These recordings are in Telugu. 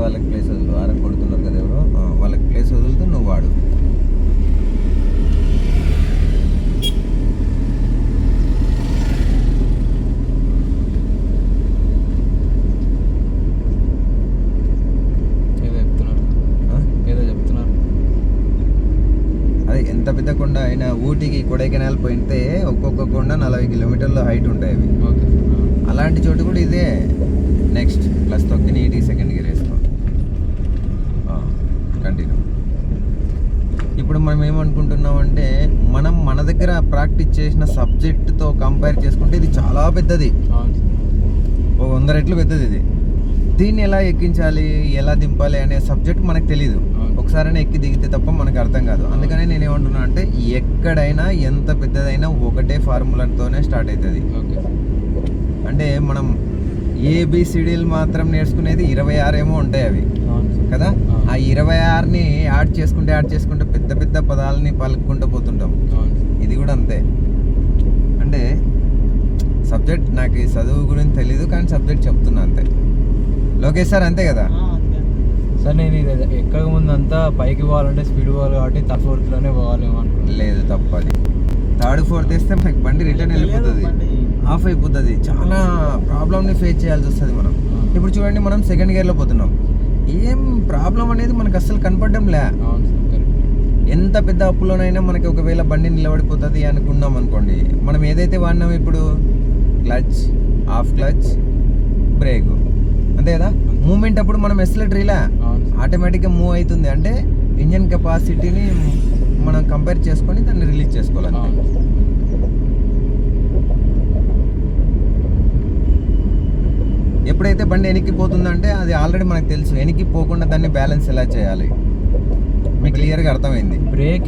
వాళ్ళకి ప్లేస్ వదులు. ఆరం కొడుతున్నారు కదా ఎవరో, వాళ్ళకి ప్లేస్ వదులుతూ నువ్వు వాడు. అదే ఎంత పెద్ద కొండ అయినా ఊటీకి కొడైకెనాల్ పోయితే ఒక్కొక్క కొండ 40 కిలోమీటర్ల హైట్ ఉంటాయి అవి. అలాంటి చోటు కూడా ఇదే. నెక్స్ట్ ప్లస్ తొక్కి నీట్గా సెకండ్ గేర్ వేసుకో. కంటిన్యూ. ఇప్పుడు మనం ఏమనుకుంటున్నామంటే మన దగ్గర ప్రాక్టీస్ చేసిన సబ్జెక్ట్తో కంపేర్ చేసుకుంటే ఇది చాలా పెద్దది, 100 రెట్లు పెద్దది ఇది. దీన్ని ఎలా ఎక్కించాలి, ఎలా దింపాలి అనే సబ్జెక్ట్ మనకు తెలీదు. ఒకసారైనా ఎక్కి దిగితే తప్ప మనకు అర్థం కాదు. అందుకనే నేను ఏమంటున్నా అంటే ఎక్కడైనా ఎంత పెద్దదైనా ఒకటే ఫార్ములాతోనే స్టార్ట్ అవుతుంది. అంటే మనం ఏబిసిడీలు మాత్రం నేర్చుకునేది 26 ఏమో ఉంటాయి అవి కదా. ఆ 26ని యాడ్ చేసుకుంటే పెద్ద పెద్ద పదాలని పలుకుంటూ పోతుంటాం. ఇది కూడా అంతే. అంటే సబ్జెక్ట్ నాకు ఈ చదువు గురించి తెలీదు కానీ సబ్జెక్ట్ చెప్తున్నా అంతే. లోకేష్ సార్ అంతే కదా సార్? నేను ఇది ఎక్కక ముందు అంతా పైకి పోవాలంటే స్పీడ్ పోవాలి కాబట్టి థర్డ్ ఫోర్త్లోనే పోవాలేమో. లేదు, తప్పది. థర్డ్ ఫోర్త్ వేస్తే మనకి బండి రిటర్న్ వెళ్ళిపోతుంది, ఆఫ్ అయిపోతుంది. చాలా ప్రాబ్లమ్ని ఫేస్ చేయాల్సి వస్తుంది మనం. ఇప్పుడు చూడండి, మనం సెకండ్ గేర్లో పోతున్నాం. ఏం ప్రాబ్లం అనేది మనకు అస్సలు కనపడడం లే. ఎంత పెద్ద అప్పులోనైనా మనకి ఒకవేళ బండి నిలబడిపోతుంది అనుకున్నాం అనుకోండి, మనం ఏదైతే వాడినాం ఇప్పుడు, క్లచ్, హాఫ్ క్లచ్, బ్రేక్, అంతే కదా. మూమెంట్ అప్పుడు మనం ఎక్సలరేటర్ ఇలా ఆటోమేటిక్గా మూవ్ అవుతుంది. అంటే ఇంజన్ కెపాసిటీని మనం కంపేర్ చేసుకొని దాన్ని రిలీజ్ చేసుకోవాలి. ఎప్పుడైతే బండి వెనక్కి పోతుందంటే అది ఆల్రెడీ మనకు తెలుసు. వెనక్కి పోకుండా దాన్ని బ్యాలెన్స్ ఎలా చేయాలి మీకు క్లియర్గా అర్థమైంది. బ్రేక్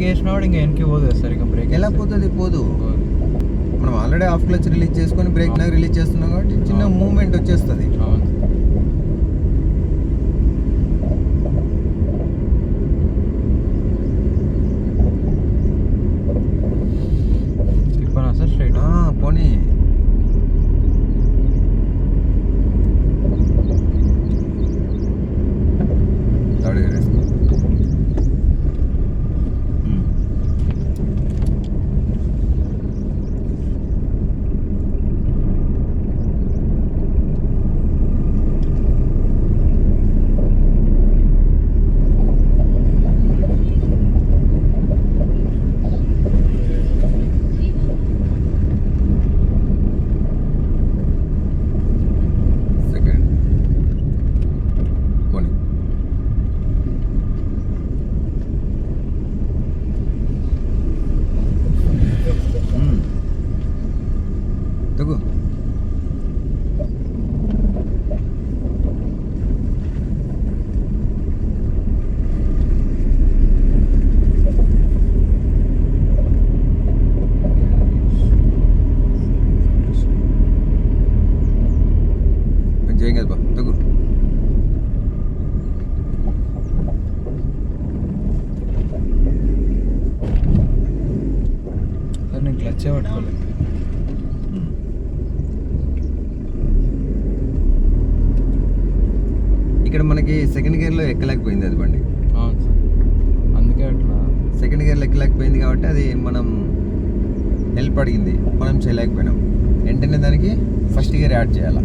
వేసినప్పుడు ఇంకా వెనక్కి పోదు సార్. ఇంకా బ్రేక్ ఎలా పోతుంది? పోదు. మనం ఆల్రెడీ హాఫ్ క్లచ్ రిలీజ్ చేసుకొని బ్రేక్ నాకు రిలీజ్ చేస్తున్నాం కాబట్టి చిన్న మూవ్మెంట్ వచ్చేస్తుంది. సార్ స్ట్రైట్ పోనీ. థర్డ్ గేర్ వేసుకో. ఇక్కడ మనకి సెకండ్ గేర్లో ఎక్కలేకపోయింది అది బండి. అందుకే అట్లా సెకండ్ గేర్లో ఎక్కలేకపోయింది కాబట్టి అది మనం హెల్ప్ అడిగింది, మనం చేయలేకపోయినాం. వెంటనే దానికి ఫస్ట్ గేర్ యాడ్ చేయాలా.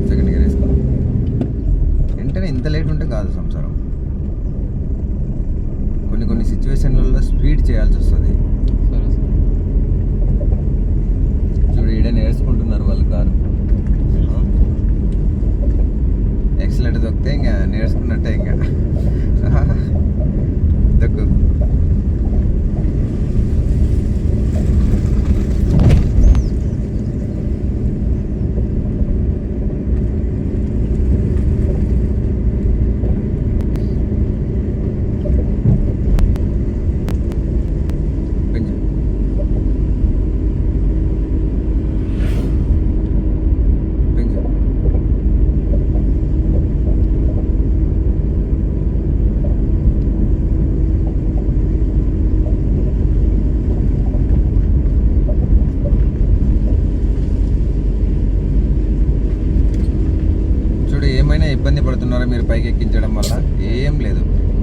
సెకండ్ గేర్ వేసుకో. వెంటనే ఇంత లేట్ ఉంటే కాదు సంసారం. కొన్ని సిచ్యువేషన్లలో స్పీడ్ చేయాల్సి వస్తుంది. చూడు, ఈడ నేర్చుకుంటున్నారు వాళ్ళు కారు. ఎక్సలెంట్ దొక్కితే ఇంకా నేర్చుకున్నట్టే. ఇంకా దొక్కు.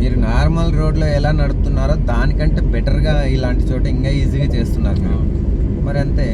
మీరు నార్మల్ రోడ్లో ఎలా నడుపుతున్నారో దానికంటే బెటర్గా ఇలాంటి చోట ఇంకా ఈజీగా చేస్తున్నారు మీరు. మరి అంతే.